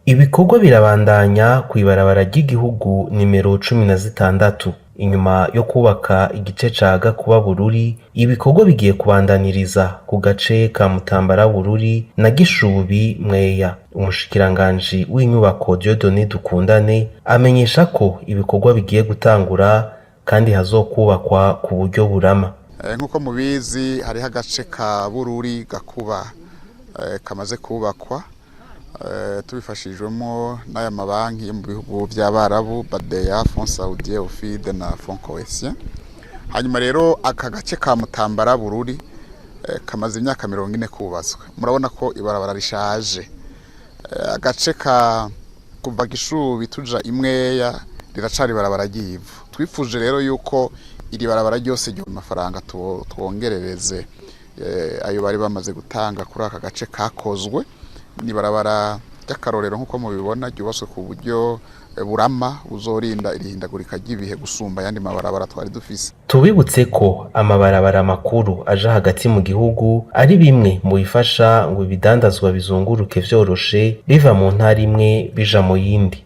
Ibikorwa birabandanya kw'ibarabara ry'igihugu nimero 16. Inyuma yo kubaka igice ca Gakuba Bururi, ibikorwa bigiye kubandaniriza ku gace ka Mutambara Bururi na Gishubi Mweya. Umushikiranganji w'inyubako Dieudonné Dukundane amenyesha ko ibikorwa bigiye gutangura kandi hazokubakwa ku buryo burama. Nkuko mubizi hariho agace ka Bururi Gakuba kamaze kubakwa tubifashijwemo n'aya mabanki yo mu bihugu by'Abarabu Badeya, Fonds Saoudien, Ofide na Fonds Cohesien. Hanyuma rero aka gace ka Mutambara Bururi kamaze imyaka 40 kubatswe. Murabona ko ibarabara rishaje. Agace ka kuva Gishubi tuja Imweya riracari ibarabara ry'ivu. Twifuje rero yuko iri barabara ryose ryo mafaranga twongerereze ayo bari bamaze gutanga kuri aka gace kakozwe. Ni barabara ry'akarorero nkuko mubibona ryubatswe ku buryo burama buzorinda irihindagurika ry'ibihe gusumba yandi mabarabara twari dufise. Tubibutse ko amabarabara makuru aja hagati mu gihugu ari bimwe mu bifasha ngo ibidandazwa bizunguruke vyoroshe biva mu ntara imwe bija mu yindi.